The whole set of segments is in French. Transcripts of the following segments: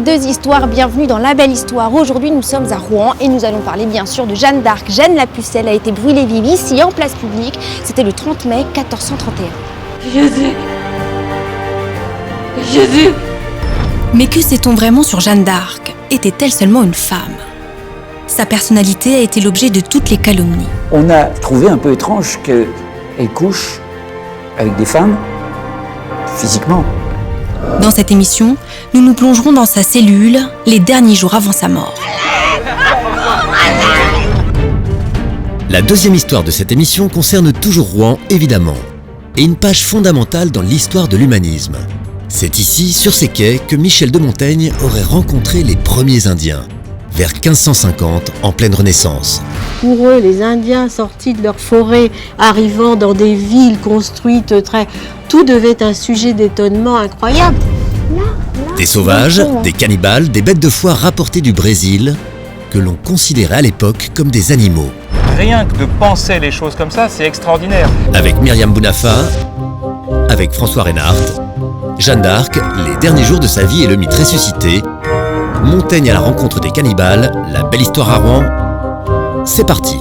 deux histoires, bienvenue dans La Belle Histoire. Aujourd'hui nous sommes à Rouen et nous allons parler bien sûr de Jeanne d'Arc. Jeanne la Pucelle a été brûlée vive ici en place publique, c'était le 30 mai 1431. Jésus. Jésus. Mais que sait-on vraiment sur Jeanne d'Arc? Était-elle seulement une femme? Sa personnalité a été l'objet de toutes les calomnies. On a trouvé un peu étrange qu'elle couche avec des femmes, physiquement. Dans cette émission, nous nous plongerons dans sa cellule les derniers jours avant sa mort. La deuxième histoire de cette émission concerne toujours Rouen, évidemment, et une page fondamentale dans l'histoire de l'humanisme. C'est ici, sur ces quais, que Michel de Montaigne aurait rencontré les premiers Indiens, vers 1550, en pleine Renaissance. Pour eux, les Indiens sortis de leur forêt, arrivant dans des villes construites tout devait être un sujet d'étonnement incroyable. Des sauvages, des cannibales, des bêtes de foire rapportées du Brésil, que l'on considérait à l'époque comme des animaux. Rien que de penser les choses comme ça, c'est extraordinaire. Avec Myriam Bounafa, avec François Reinhardt, Jeanne d'Arc, les derniers jours de sa vie et le mythe ressuscité, Montaigne à la rencontre des cannibales, la belle histoire à Rouen, c'est parti.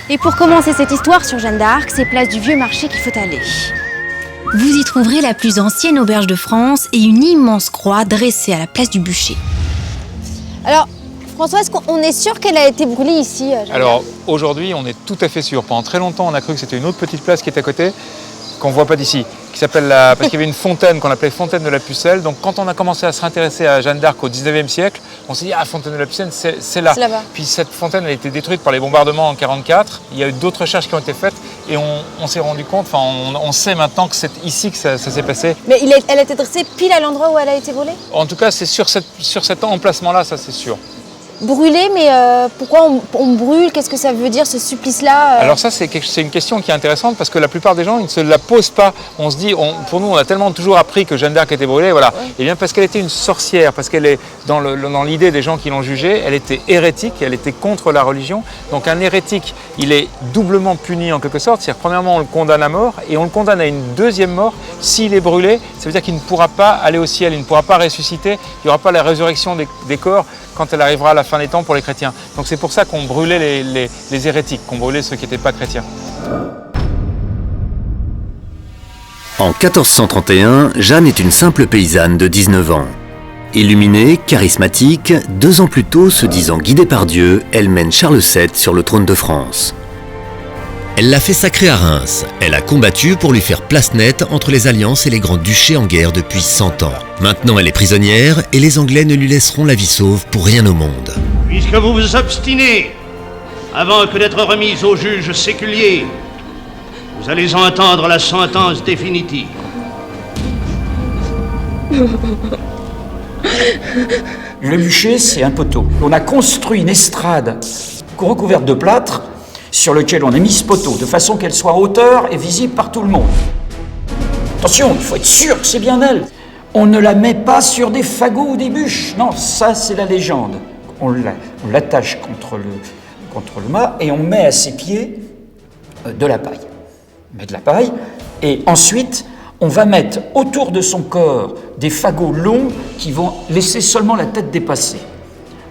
Et pour commencer cette histoire sur Jeanne d'Arc, c'est place du Vieux Marché qu'il faut aller. Vous y trouverez la plus ancienne auberge de France et une immense croix dressée à la place du bûcher. Alors, François, est-ce qu'on est sûr qu'elle a été brûlée ici, Jeanne d'Arc? Alors aujourd'hui, on est tout à fait sûr. Pendant très longtemps, on a cru que c'était une autre petite place qui est à côté, qu'on ne voit pas d'ici, qui s'appelle parce qu'il y avait une fontaine qu'on appelait Fontaine de la Pucelle. Donc quand on a commencé à s'intéresser à Jeanne d'Arc au 19e siècle, on s'est dit ah, Fontaine de la Pucelle, c'est là. C'est là-bas. Puis cette fontaine a été détruite par les bombardements en 1944. Il y a eu d'autres recherches qui ont été faites et on s'est rendu compte, on sait maintenant que c'est ici que ça s'est passé. Mais elle a été dressée pile à l'endroit où elle a été volée? En tout cas, c'est sur cet emplacement-là, ça c'est sûr. Brûlée, mais pourquoi on brûle? Qu'est-ce que ça veut dire, ce supplice-là Alors ça, c'est une question qui est intéressante parce que la plupart des gens, ils ne se la posent pas. On se dit, pour nous, on a tellement toujours appris que Jeanne d'Arc était brûlée, voilà. Ouais. Et bien parce qu'elle était une sorcière, parce qu'elle est dans l'idée des gens qui l'ont jugée, elle était hérétique, elle était contre la religion. Donc un hérétique, il est doublement puni en quelque sorte. C'est-à-dire, premièrement, on le condamne à mort et on le condamne à une deuxième mort. S'il est brûlé, ça veut dire qu'il ne pourra pas aller au ciel, il ne pourra pas ressusciter, il n'y aura pas la résurrection des corps quand elle arrivera à la fin des temps pour les chrétiens. Donc c'est pour ça qu'on brûlait les hérétiques, qu'on brûlait ceux qui n'étaient pas chrétiens. En 1431, Jeanne est une simple paysanne de 19 ans. Illuminée, charismatique, 2 ans plus tôt, se disant guidée par Dieu, elle mène Charles VII sur le trône de France. Elle l'a fait sacrer à Reims. Elle a combattu pour lui faire place nette entre les alliances et les grands duchés en guerre depuis 100 ans. Maintenant, elle est prisonnière et les Anglais ne lui laisseront la vie sauve pour rien au monde. Puisque vous vous obstinez, avant que d'être remise au juge séculier, vous allez entendre la sentence définitive. Le bûcher, c'est un poteau. On a construit une estrade recouverte de plâtre sur lequel on a mis ce poteau, de façon qu'elle soit à hauteur et visible par tout le monde. Attention, il faut être sûr que c'est bien elle. On ne la met pas sur des fagots ou des bûches. Non, ça c'est la légende. On l'attache contre le mât et on met à ses pieds de la paille. On met de la paille et ensuite on va mettre autour de son corps des fagots longs qui vont laisser seulement la tête dépasser.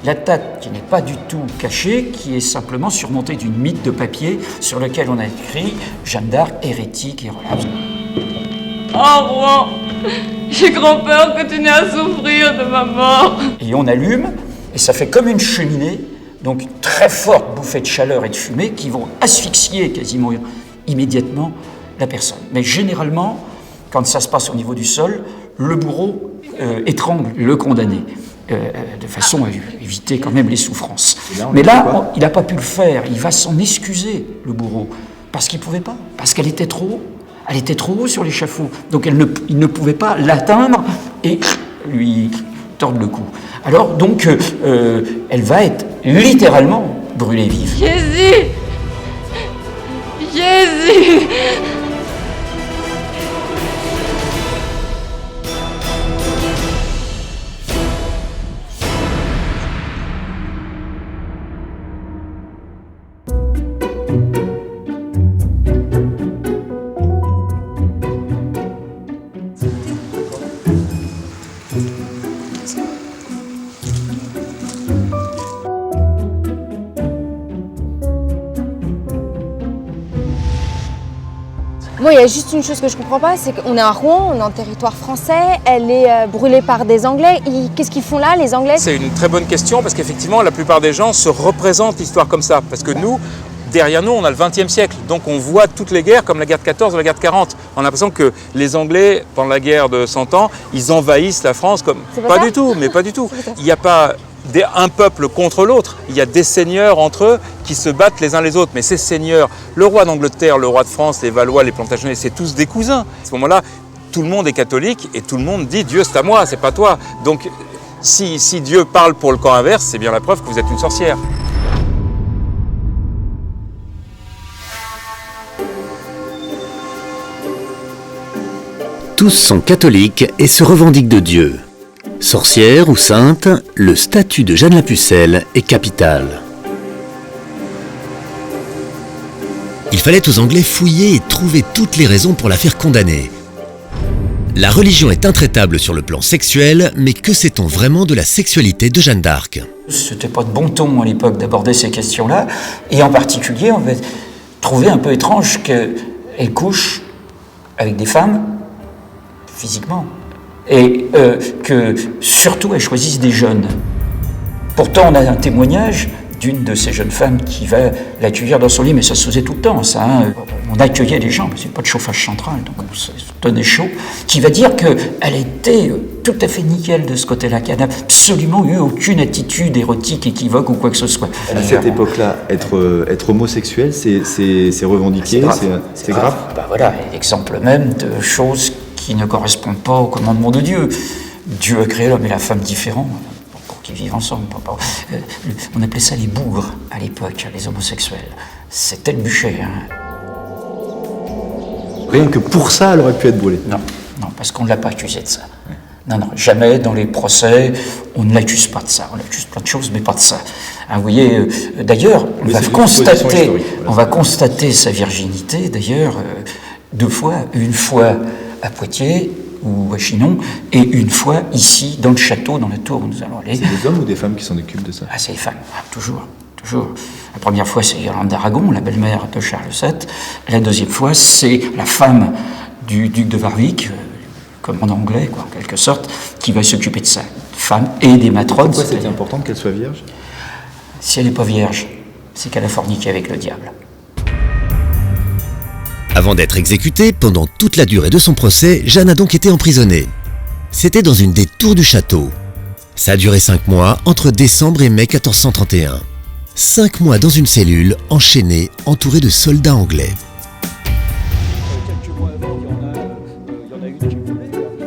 La tête qui n'est pas du tout cachée, qui est simplement surmontée d'une mitre de papier sur lequel on a écrit « Jeanne d'Arc, hérétique et relâche ». Oh Rouen, j'ai grand peur que tu n'aies à souffrir de ma mort. Et on allume, et ça fait comme une cheminée, donc une très forte bouffée de chaleur et de fumée qui vont asphyxier quasiment immédiatement la personne. Mais généralement, quand ça se passe au niveau du sol, le bourreau étrangle le condamné. De façon à éviter quand même les souffrances. Mais là, il n'a pas pu le faire. Il va s'en excuser, le bourreau, parce qu'il ne pouvait pas, parce qu'elle était trop haut. Elle était trop haut sur l'échafaud. Donc il ne pouvait pas l'atteindre et lui tordre le cou. Alors donc, elle va être littéralement brûlée vive. Jésus! Jésus! Moi, il y a juste une chose que je comprends pas, c'est qu'on est à Rouen, on est en territoire français, elle est brûlée par des Anglais. Qu'est-ce qu'ils font là, les Anglais? C'est une très bonne question parce qu'effectivement, la plupart des gens se représentent l'histoire comme ça. Parce que nous, derrière nous, on a le XXe siècle. Donc on voit toutes les guerres comme la guerre de 14 ou la guerre de 40. On a l'impression que les Anglais, pendant la guerre de 100 ans, ils envahissent la France comme... Pas du tout, mais pas du tout. Il n'y a pas un peuple contre l'autre. Il y a des seigneurs entre eux qui se battent les uns les autres. Mais ces seigneurs, le roi d'Angleterre, le roi de France, les Valois, les Plantagenets, c'est tous des cousins. À ce moment-là, tout le monde est catholique et tout le monde dit « Dieu, c'est à moi, c'est pas toi ». Donc si Dieu parle pour le camp inverse, c'est bien la preuve que vous êtes une sorcière. Tous sont catholiques et se revendiquent de Dieu. Sorcière ou sainte, le statut de Jeanne la Pucelle est capital. Il fallait aux Anglais fouiller et trouver toutes les raisons pour la faire condamner. La religion est intraitable sur le plan sexuel, mais que sait-on vraiment de la sexualité de Jeanne d'Arc? C'était pas de bon ton à l'époque d'aborder ces questions-là, et en particulier, on va trouver un peu étrange qu'elle couche avec des femmes, physiquement, et que surtout elle choisisse des jeunes. Pourtant, on a un témoignage d'une de ces jeunes femmes qui va l'accueillir dans son lit, mais ça se faisait tout le temps, ça. Hein. On accueillait les gens, parce qu'il n'y a pas de chauffage central, donc ça tenait chaud, qui va dire qu'elle était tout à fait nickel de ce côté-là, qu'elle n'a absolument eu aucune attitude érotique, équivoque ou quoi que ce soit. À cette époque-là, être homosexuel, c'est revendiqué, c'est grave. Bah voilà, l'exemple même de choses qui ne correspondent pas au commandement de Dieu. Dieu a créé l'homme et la femme différents pour qu'ils vivent ensemble. On appelait ça les bougres à l'époque, les homosexuels. C'était le bûcher. Hein. Rien que pour ça, elle aurait pu être brûlée. Non, parce qu'on ne l'a pas accusé de ça. Non, jamais dans les procès, on ne l'accuse pas de ça. On l'accuse plein de choses, mais pas de ça. Hein, vous voyez, d'ailleurs, on va constater sa virginité, d'ailleurs, 2 fois. Une fois à Poitiers ou à Chinon, et une fois ici, dans le château, dans la tour où nous allons aller. C'est des hommes ou des femmes qui s'en occupent de ça? Ah, c'est les femmes, toujours. La première fois, c'est Yolande d'Aragon, la belle-mère de Charles VII. La deuxième fois, c'est la femme du duc de Warwick, commandant anglais, quoi, en quelque sorte, qui va s'occuper de ça. Femme et des matrones. Pourquoi c'est important qu'elle soit vierge? Si elle n'est pas vierge, c'est qu'elle a forniqué avec le diable. Avant d'être exécutée, pendant toute la durée de son procès, Jeanne a donc été emprisonnée. C'était dans une des tours du château. Ça a duré 5 mois, entre décembre et mai 1431. 5 mois dans une cellule, enchaînée, entourée de soldats anglais.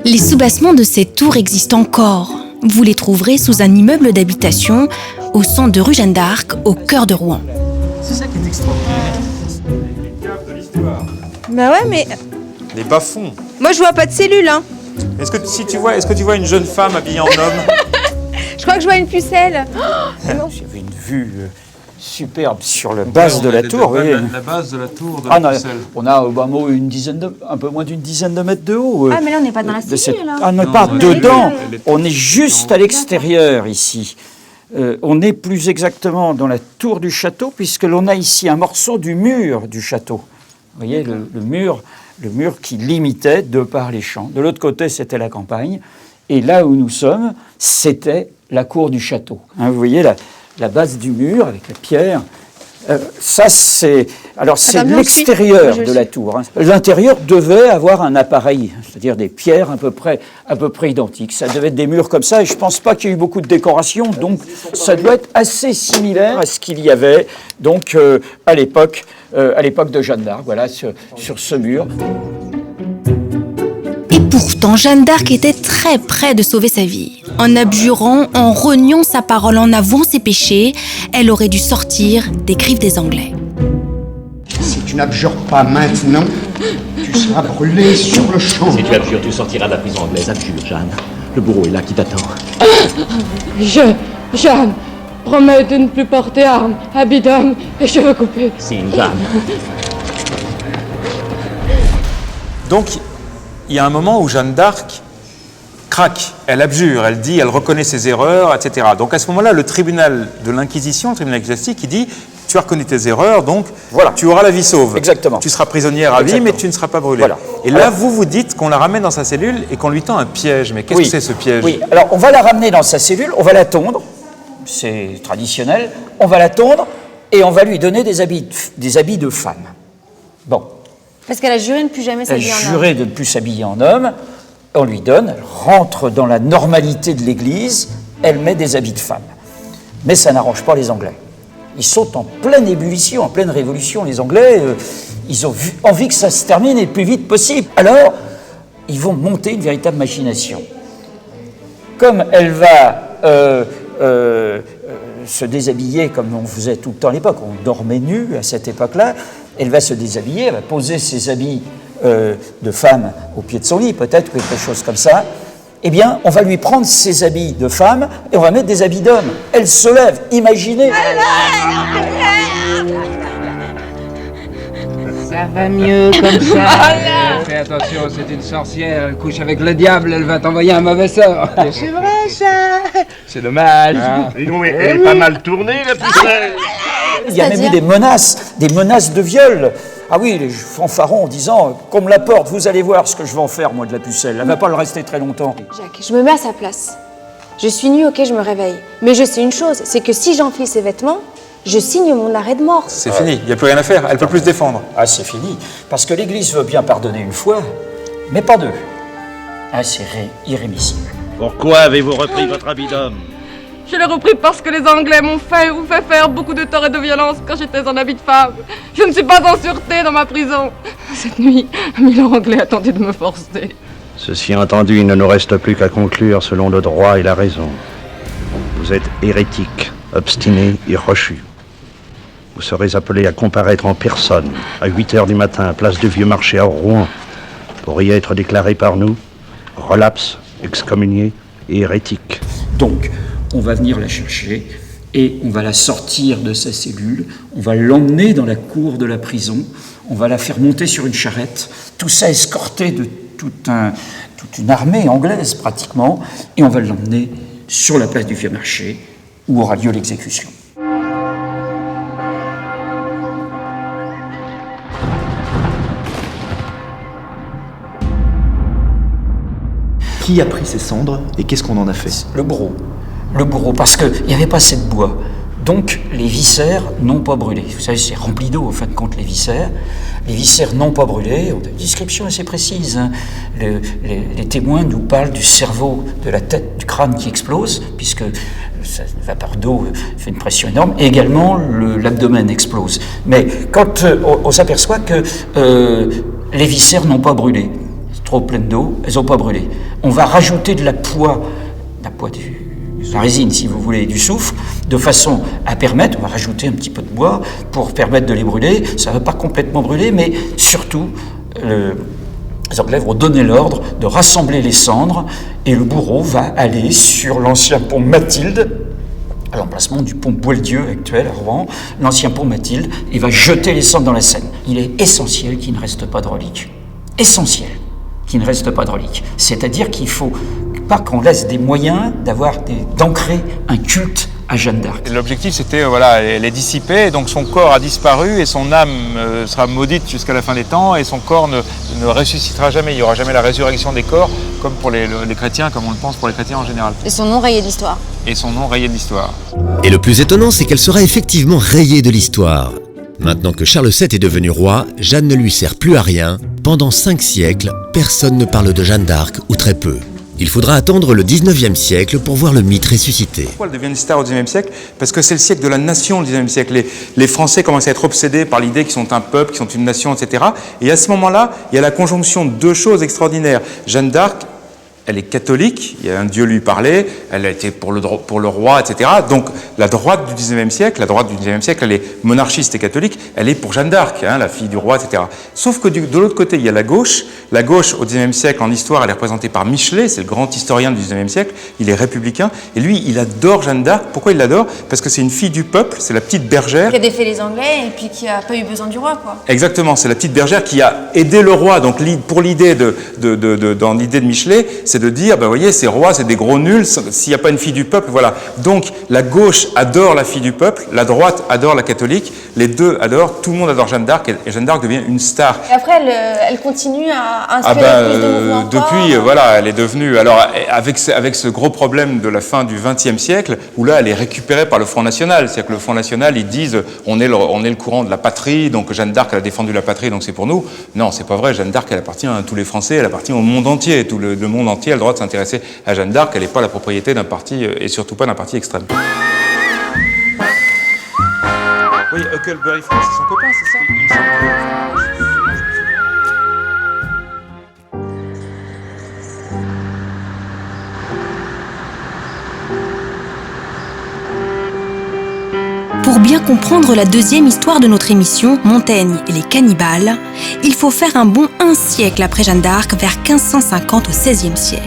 Les soubassements de cette tour existent encore. Vous les trouverez sous un immeuble d'habitation au centre de rue Jeanne d'Arc, au cœur de Rouen. C'est ça qui est extraordinaire. Les caves de l'histoire. Bah ouais, mais Les bas-fonds. moi je vois pas de cellule, hein. Est-ce que tu vois une jeune femme habillée en homme? Je crois que je vois une pucelle. J'avais une vue superbe sur la base de la tour. Oui. La base de la tour de Ah, la non, Pucelle. on a un peu moins d'une dizaine de mètres de haut. Ah, mais là on n'est pas dans la cellule, là. Ah, on n'est pas Non, dedans, elle est- on est juste à l'extérieur ici. On est plus exactement dans la tour du château, puisque l'on a ici un morceau du mur du château. Vous voyez, le mur qui limitait de par les champs. De l'autre côté, c'était la campagne. Et là où nous sommes, c'était la cour du château. Hein, vous voyez la base du mur avec la pierre. Ça, c'est l'extérieur de la tour. Hein. L'intérieur devait avoir un appareil, c'est-à-dire des pierres à peu près identiques. Ça devait être des murs comme ça, et je ne pense pas qu'il y ait eu beaucoup de décoration, donc ça doit être assez similaire à ce qu'il y avait donc, à l'époque de Jeanne d'Arc, voilà, sur ce mur. Et pourtant, Jeanne d'Arc était très près de sauver sa vie. En abjurant, en reniant sa parole, en avouant ses péchés, elle aurait dû sortir des griffes des Anglais. Si tu n'abjures pas maintenant, tu seras brûlé sur le champ. Si tu abjures, tu sortiras de la prison anglaise. Abjure, Jeanne. Le bourreau est là qui t'attend. Jeanne, promets de ne plus porter arme, habit d'homme et cheveux coupés. Signe, Jeanne. Donc, il y a un moment où Jeanne d'Arc craque, elle abjure, elle dit, elle reconnaît ses erreurs, etc. Donc à ce moment-là, le tribunal de l'Inquisition, le tribunal ecclésiastique, il dit, tu as reconnu tes erreurs, donc voilà. Tu auras la vie sauve. Exactement. Tu seras prisonnière à vie, mais tu ne seras pas brûlée. Voilà. Et là, vous dites qu'on la ramène dans sa cellule et qu'on lui tend un piège. Mais qu'est-ce que c'est ce piège? Oui, alors on va la ramener dans sa cellule, on va la tondre, c'est traditionnel, on va la tondre et on va lui donner des habits de femme. Bon. Parce qu'elle a juré de ne plus jamais Elle s'habiller en homme. juré de ne plus s'habiller en homme, on lui donne, elle rentre dans la normalité de l'Église, elle met des habits de femme. Mais ça n'arrange pas les Anglais. Ils sont en pleine ébullition, en pleine révolution, les Anglais, ils ont envie que ça se termine le plus vite possible. Alors, ils vont monter une véritable machination. Comme elle va se déshabiller comme on faisait tout le temps à l'époque, on dormait nu à cette époque-là, elle va se déshabiller, elle va poser ses habits de femme au pied de son lit, peut-être, quelque chose comme ça. Eh bien, on va lui prendre ses habits de femme et on va mettre des habits d'homme. Elle se lève, imaginez. Ça va mieux comme ça. Fais attention, c'est une sorcière, elle couche avec le diable, elle va t'envoyer un mauvais sort. C'est vrai ça. C'est dommage. Dis donc, mais elle est pas mal tournée la pucelle. Il y a même eu des menaces de viol. Ah oui, les fanfarons en disant « Qu'on me la porte, vous allez voir ce que je vais en faire, moi, de la pucelle. Elle va pas le rester très longtemps. » Jacques, je me mets à sa place. Je suis nue, ok, je me réveille. Mais je sais une chose, c'est que si j'enfile ses vêtements, je signe mon arrêt de mort. C'est fini, il n'y a plus rien à faire, elle ne peut plus se défendre. Ah, c'est fini. Parce que l'Église veut bien pardonner une fois, mais pas deux. Ah, c'est irrémissible. Pourquoi avez-vous repris votre habit d'homme? Je l'ai repris parce que les Anglais m'ont fait ou fait faire beaucoup de tort et de violence quand j'étais en habit de femme. Je ne suis pas en sûreté dans ma prison. Cette nuit, 1000 Anglais a tenté de me forcer. Ceci entendu, il ne nous reste plus qu'à conclure selon le droit et la raison. Vous êtes hérétique, obstiné et rechu. Vous serez appelé à comparaître en personne à 8h du matin, place du Vieux Marché à Rouen, pour y être déclaré par nous relapse, excommunié et hérétique. Donc, on va venir la chercher et on va la sortir de sa cellule, on va l'emmener dans la cour de la prison, on va la faire monter sur une charrette, tout ça escorté de toute une armée anglaise pratiquement, et on va l'emmener sur la place du Vieux Marché où aura lieu l'exécution. Qui a pris ces cendres et qu'est-ce qu'on en a fait? Le bourreau. Le bourreau, parce qu'il n'y avait pas assez de bois. Donc les viscères n'ont pas brûlé. Vous savez, c'est rempli d'eau, en fin de compte, les viscères. Les viscères n'ont pas brûlé. On a une description assez précise. Hein. Les témoins nous parlent du cerveau, de la tête, du crâne qui explose, puisque la vapeur d'eau fait une pression énorme. Et également, l'abdomen explose. Mais quand on s'aperçoit que les viscères n'ont pas brûlé, trop pleines d'eau, elles n'ont pas brûlé. On va rajouter de la poix la résine, si vous voulez, du soufre, de façon à permettre, on va rajouter un petit peu de bois pour permettre de les brûler. Ça ne va pas complètement brûler, mais surtout, les Anglais vont donner l'ordre de rassembler les cendres et le bourreau va aller sur l'ancien pont Mathilde, à l'emplacement du pont Boieldieu actuel à Rouen, l'ancien pont Mathilde, et va jeter les cendres dans la Seine. Il est essentiel qu'il ne reste pas de reliques. Essentiel qu'il ne reste pas de reliques. C'est-à-dire qu'il faut pas qu'on laisse des moyens d'ancrer un culte à Jeanne d'Arc. L'objectif, c'était, elle est dissipée, donc son corps a disparu et son âme sera maudite jusqu'à la fin des temps et son corps ne ressuscitera jamais. Il n'y aura jamais la résurrection des corps, comme pour les chrétiens, comme on le pense pour les chrétiens en général. Et son nom rayé de l'histoire. Et son nom rayé de l'histoire. Et le plus étonnant, c'est qu'elle sera effectivement rayée de l'histoire. Maintenant que Charles VII est devenu roi, Jeanne ne lui sert plus à rien. Pendant 5 siècles, personne ne parle de Jeanne d'Arc, ou très peu. Il faudra attendre le 19e siècle pour voir le mythe ressusciter. Pourquoi elle devient une star au 19e siècle? Parce que c'est le siècle de la nation, le 19e siècle. Les Français commencent à être obsédés par l'idée qu'ils sont un peuple, qu'ils sont une nation, etc. Et à ce moment-là, il y a la conjonction de 2 choses extraordinaires. Jeanne d'Arc, elle est catholique, il y a un Dieu lui parlait, elle a été pour le roi, etc. Donc la droite du 19e siècle, elle est monarchiste et catholique, elle est pour Jeanne d'Arc, hein, la fille du roi, etc. Sauf que de l'autre côté, il y a la gauche. La gauche, au 19e siècle, en histoire, elle est représentée par Michelet, c'est le grand historien du 19e siècle, il est républicain, et lui, il adore Jeanne d'Arc. Pourquoi il l'adore? Parce que c'est une fille du peuple, c'est la petite bergère. Qui a défait les Anglais et puis qui n'a pas eu besoin du roi, quoi. Exactement, c'est la petite bergère qui a aidé le roi. Donc pour l'idée dans l'idée de Michelet, c'est de dire, vous voyez, ces rois, c'est des gros nuls, s'il n'y a pas une fille du peuple, voilà. Donc, la gauche adore la fille du peuple, la droite adore la catholique, les deux adorent, tout le monde adore Jeanne d'Arc, et Jeanne d'Arc devient une star. Et après, elle continue à inspirer plus de mouvements encore. Depuis, voilà, elle est devenue, alors, avec ce gros problème de la fin du XXe siècle, où là, elle est récupérée par le Front National, c'est-à-dire que le Front National, ils disent, on est le courant de la patrie, donc Jeanne d'Arc, elle a défendu la patrie, donc c'est pour nous. Non, c'est pas vrai, Jeanne d'Arc, elle appartient à tous les Français, elle appartient au monde entier, tout le monde entier a le droit de s'intéresser à Jeanne d'Arc, elle n'est pas la propriété d'un parti, et surtout pas d'un parti extrême. Oui, Huckleberry Finn, c'est son copain, c'est ça? Il me semble que... Pour bien comprendre la deuxième histoire de notre émission, Montaigne et les cannibales, il faut faire un bond un siècle après Jeanne d'Arc, vers 1550 au XVIe siècle.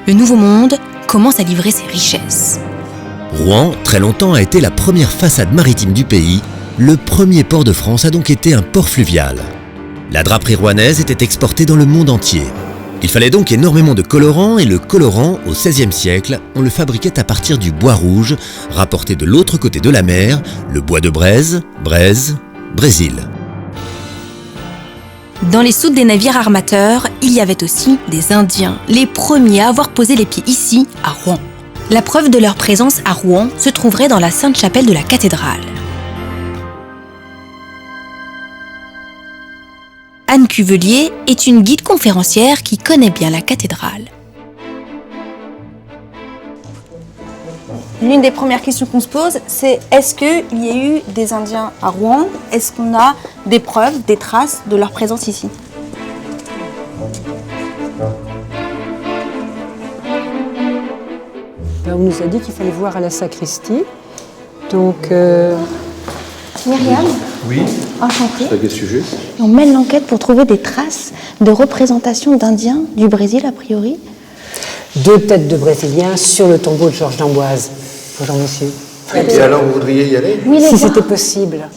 Le Nouveau Monde commence à livrer ses richesses. Rouen, très longtemps, a été la première façade maritime du pays. Le premier port de France a donc été un port fluvial. La draperie rouennaise était exportée dans le monde entier. Il fallait donc énormément de colorants, et le colorant, au XVIe siècle, on le fabriquait à partir du bois rouge, rapporté de l'autre côté de la mer, le bois de braise, Brésil. Dans les soutes des navires armateurs, il y avait aussi des Indiens, les premiers à avoir posé les pieds ici, à Rouen. La preuve de leur présence à Rouen se trouverait dans la Sainte-Chapelle de la cathédrale. Anne Cuvelier est une guide conférencière qui connaît bien la cathédrale. L'une des premières questions qu'on se pose, c'est est-ce qu'il y a eu des Indiens à Rouen? Est-ce qu'on a des preuves, des traces de leur présence ici? On nous a dit qu'il fallait voir à la sacristie. Donc... Myriam? Oui. Enchantée. À quel sujet? On mène l'enquête pour trouver des traces de représentation d'Indiens du Brésil, a priori. 2 têtes de Brésiliens sur le tombeau de Georges d'Amboise. Bonjour monsieur. Et alors, vous voudriez y aller? Oui, si c'était possible.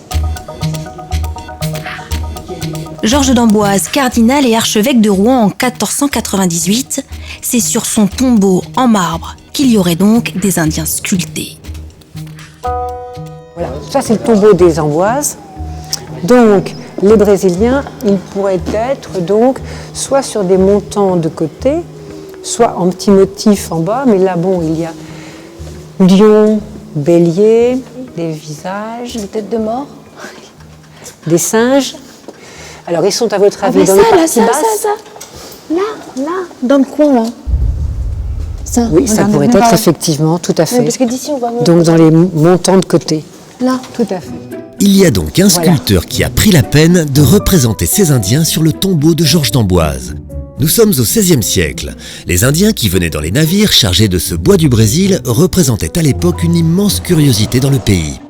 Georges d'Amboise, cardinal et archevêque de Rouen en 1498, c'est sur son tombeau en marbre qu'il y aurait donc des Indiens sculptés. Voilà, ça c'est le tombeau des Amboises. Donc, les Brésiliens, ils pourraient être donc soit sur des montants de côté, soit en petits motifs en bas, mais là, bon, il y a lion, bélier, des visages, des têtes de mort, des singes. Alors, ils sont à votre avis dans ça, les parties basses? Là, dans le coin, là. Ça, oui, ça pourrait être effectivement, tout à fait. Oui, parce que d'ici, on voit... Donc, dans les montants de côté. Là, tout à fait. Il y a donc un sculpteur qui a pris la peine de représenter ces Indiens sur le tombeau de Georges d'Amboise. Nous sommes au XVIe siècle. Les Indiens qui venaient dans les navires chargés de ce bois du Brésil représentaient à l'époque une immense curiosité dans le pays.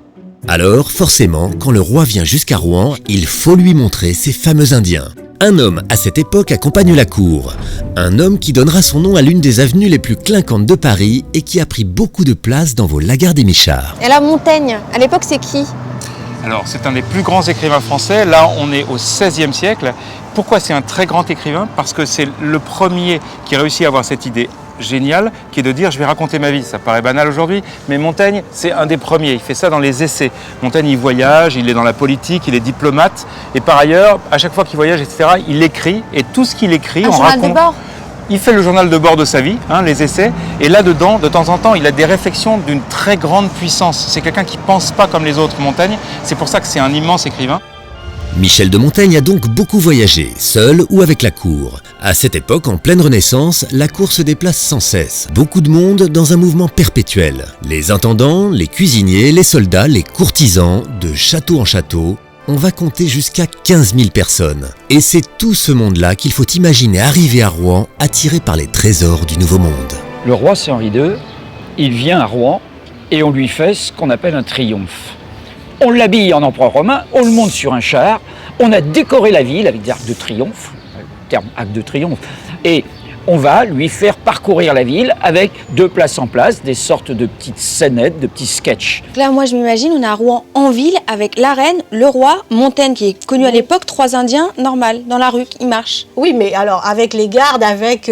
Alors, forcément, quand le roi vient jusqu'à Rouen, il faut lui montrer ces fameux Indiens. Un homme, à cette époque, accompagne la cour. Un homme qui donnera son nom à l'une des avenues les plus clinquantes de Paris et qui a pris beaucoup de place dans vos Lagarde-et-Michards. Et la Montaigne, à l'époque, c'est qui? Alors, c'est un des plus grands écrivains français. Là, on est au XVIe siècle. Pourquoi c'est un très grand écrivain? Parce que c'est le premier qui réussit à avoir cette idée géniale, qui est de dire je vais raconter ma vie. Ça paraît banal aujourd'hui, mais Montaigne, c'est un des premiers. Il fait ça dans les essais. Montaigne, il voyage, il est dans la politique, il est diplomate. Et par ailleurs, à chaque fois qu'il voyage, etc., il écrit. Et tout ce qu'il écrit, on raconte... de bord. Il fait le journal de bord de sa vie, les essais, et là-dedans, de temps en temps, il a des réflexions d'une très grande puissance. C'est quelqu'un qui ne pense pas comme les autres, Montaigne. C'est pour ça que c'est un immense écrivain. Michel de Montaigne a donc beaucoup voyagé, seul ou avec la cour. À cette époque, en pleine Renaissance, la cour se déplace sans cesse. Beaucoup de monde dans un mouvement perpétuel. Les intendants, les cuisiniers, les soldats, les courtisans, de château en château. On va compter jusqu'à 15 000 personnes. Et c'est tout ce monde-là qu'il faut imaginer arriver à Rouen, attiré par les trésors du Nouveau Monde. Le roi, c'est Henri II. Il vient à Rouen et on lui fait ce qu'on appelle un triomphe. On l'habille en empereur romain, on le monte sur un char, on a décoré la ville avec des arcs de triomphe, le terme arc de triomphe, et on va lui faire parcourir la ville avec de place en place des sortes de petites scénettes, de petits sketchs. Là, moi, je m'imagine, on est à Rouen en ville avec la reine, le roi, Montaigne qui est connu à l'époque, 3 Indiens, normal, dans la rue, ils marchent. Oui, mais alors avec les gardes, avec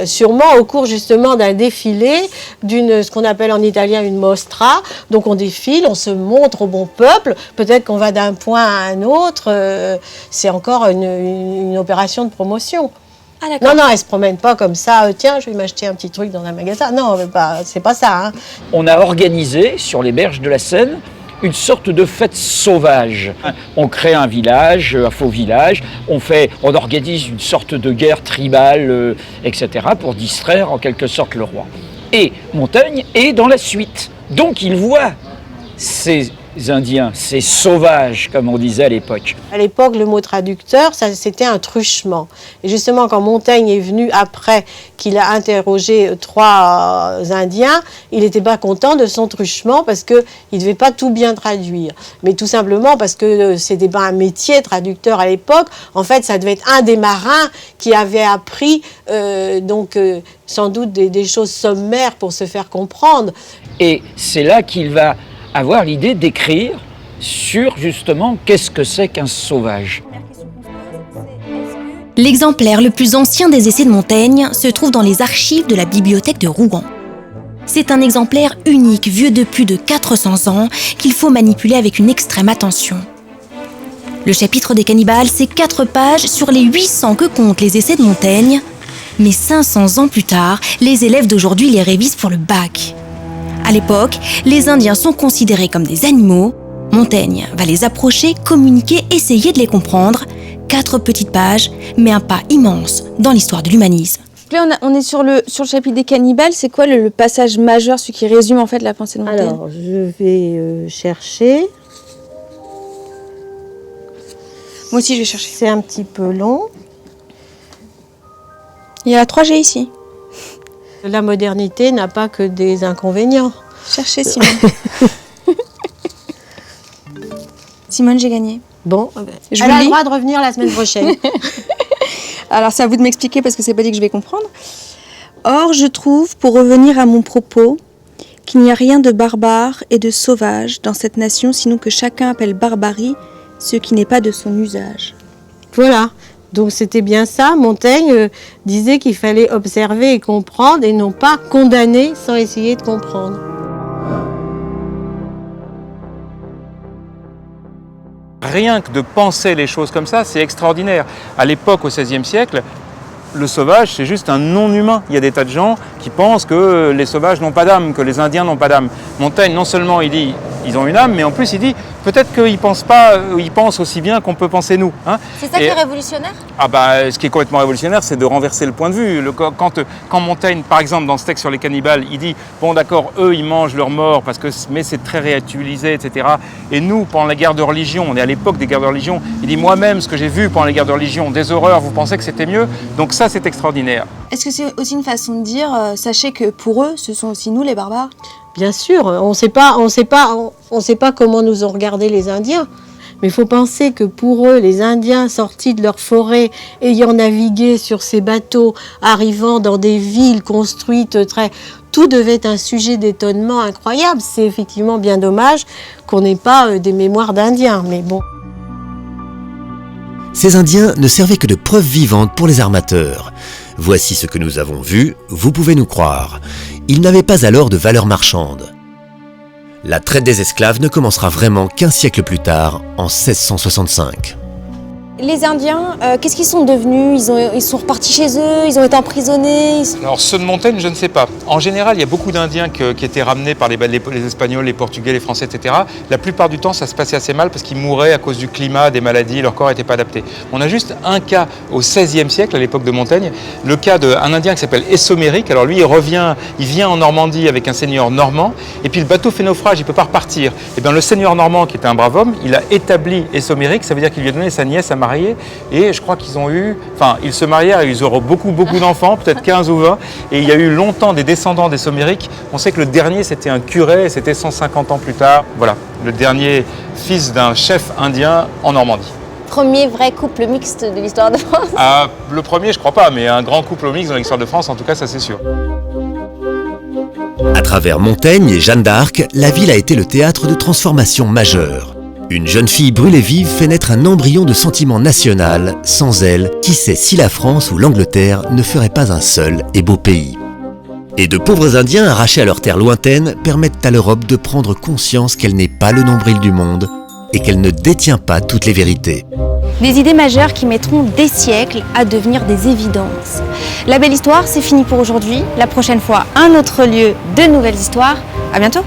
sûrement au cours justement d'un défilé, ce qu'on appelle en italien une mostra. Donc on défile, on se montre au bon peuple. Peut-être qu'on va d'un point à un autre. C'est encore une opération de promotion. Ah, non, elle ne se promène pas comme ça. Tiens, je vais m'acheter un petit truc dans un magasin. Non, c'est pas ça. Hein. On a organisé sur les berges de la Seine une sorte de fête sauvage. On crée un village, un faux village, on organise une sorte de guerre tribale, etc. pour distraire en quelque sorte le roi. Et Montaigne est dans la suite. Donc il voit ces Indiens, ces sauvages, comme on disait à l'époque. À l'époque, le mot traducteur, c'était un truchement. Et justement, quand Montaigne est venu après qu'il a interrogé 3 Indiens, il n'était pas content de son truchement parce qu'il ne devait pas tout bien traduire. Mais tout simplement parce que c'était pas un métier traducteur à l'époque. En fait, ça devait être un des marins qui avait appris sans doute des choses sommaires pour se faire comprendre. Et c'est là qu'il va avoir l'idée d'écrire sur justement qu'est-ce que c'est qu'un sauvage. L'exemplaire le plus ancien des essais de Montaigne se trouve dans les archives de la bibliothèque de Rouen. C'est un exemplaire unique, vieux de plus de 400 ans, qu'il faut manipuler avec une extrême attention. Le chapitre des cannibales, c'est 4 pages sur les 800 que comptent les essais de Montaigne, mais 500 ans plus tard, les élèves d'aujourd'hui les révisent pour le bac. À l'époque, les Indiens sont considérés comme des animaux. Montaigne va les approcher, communiquer, essayer de les comprendre. 4 petites pages, mais un pas immense dans l'histoire de l'humanisme. Là, on est sur le chapitre des cannibales. C'est quoi le passage majeur, celui qui résume en fait la pensée de Montaigne? Alors, je vais chercher. Moi aussi, je vais chercher. C'est un petit peu long. Il y a la 3G ici. La modernité n'a pas que des inconvénients. Cherchez, Simone. Simone, j'ai gagné. Bon, je elle a le droit de revenir la semaine prochaine. Alors, c'est à vous de m'expliquer parce que c'est pas dit que je vais comprendre. Or, je trouve, pour revenir à mon propos, qu'il n'y a rien de barbare et de sauvage dans cette nation, sinon que chacun appelle barbarie ce qui n'est pas de son usage. Voilà. Donc c'était bien ça. Montaigne disait qu'il fallait observer et comprendre et non pas condamner sans essayer de comprendre. Rien que de penser les choses comme ça, c'est extraordinaire. À l'époque, au XVIe siècle, le sauvage, c'est juste un non-humain. Il y a des tas de gens qui pensent que les sauvages n'ont pas d'âme, que les Indiens n'ont pas d'âme. Montaigne, non seulement il dit ils ont une âme, mais en plus il dit peut-être qu'ils pensent pas, ils pensent aussi bien qu'on peut penser nous. Hein. C'est ça qui est révolutionnaire ? Ah bah, ce qui est complètement révolutionnaire, c'est de renverser le point de vue. Quand Montaigne, par exemple, dans ce texte sur les cannibales, il dit bon d'accord, eux ils mangent leurs morts mais c'est très réactualisé, etc. Et nous, pendant la guerre de religion, on est à l'époque des guerres de religion. Il dit moi-même ce que j'ai vu pendant les guerres de religion, des horreurs, vous pensez que c'était mieux ? Donc ça, c'est extraordinaire. Est-ce que c'est aussi une façon de dire sachez que pour eux, ce sont aussi nous les barbares ? Bien sûr, on sait pas comment nous ont regardé les Indiens. Mais il faut penser que pour eux, les Indiens sortis de leur forêt, ayant navigué sur ces bateaux, arrivant dans des villes construites tout devait être un sujet d'étonnement incroyable. C'est effectivement bien dommage qu'on n'ait pas des mémoires d'Indiens, mais bon. Ces Indiens ne servaient que de preuve vivante pour les armateurs. Voici ce que nous avons vu, vous pouvez nous croire. Ils n'avaient pas alors de valeur marchande. La traite des esclaves ne commencera vraiment qu'un siècle plus tard, en 1665. Les Indiens, qu'est-ce qu'ils sont devenus ? Ils sont repartis chez eux, ils ont été emprisonnés. Alors ceux de Montaigne, je ne sais pas. En général, il y a beaucoup d'Indiens qui étaient ramenés par les Espagnols, les Portugais, les Français, etc. La plupart du temps, ça se passait assez mal parce qu'ils mouraient à cause du climat, des maladies, leur corps n'était pas adapté. On a juste un cas au XVIe siècle, à l'époque de Montaigne, le cas d'un Indien qui s'appelle Essoméric. Alors lui, il vient en Normandie avec un seigneur normand, et puis le bateau fait naufrage, il ne peut pas repartir. Et bien le seigneur normand, qui était un brave homme, il a établi Essoméric, ça veut dire qu'il lui a donné sa nièce à marier. Et je crois qu'ils ont eu, ils se marièrent et ils auront beaucoup d'enfants, peut-être 15 ou 20. Et il y a eu longtemps des descendants des Essoméric. On sait que le dernier, c'était un curé, et c'était 150 ans plus tard. Voilà, le dernier fils d'un chef indien en Normandie. premier vrai couple mixte de l'histoire de France? Le premier, je crois pas, mais un grand couple mixte dans l'histoire de France, en tout cas, ça c'est sûr. À travers Montaigne et Jeanne d'Arc, la ville a été le théâtre de transformations majeures. Une jeune fille brûlée vive fait naître un embryon de sentiment national. Sans elle, qui sait si la France ou l'Angleterre ne ferait pas un seul et beau pays. Et de pauvres Indiens arrachés à leurs terres lointaines permettent à l'Europe de prendre conscience qu'elle n'est pas le nombril du monde et qu'elle ne détient pas toutes les vérités. Des idées majeures qui mettront des siècles à devenir des évidences. La belle histoire, c'est fini pour aujourd'hui. La prochaine fois, un autre lieu, de nouvelles histoires. À bientôt!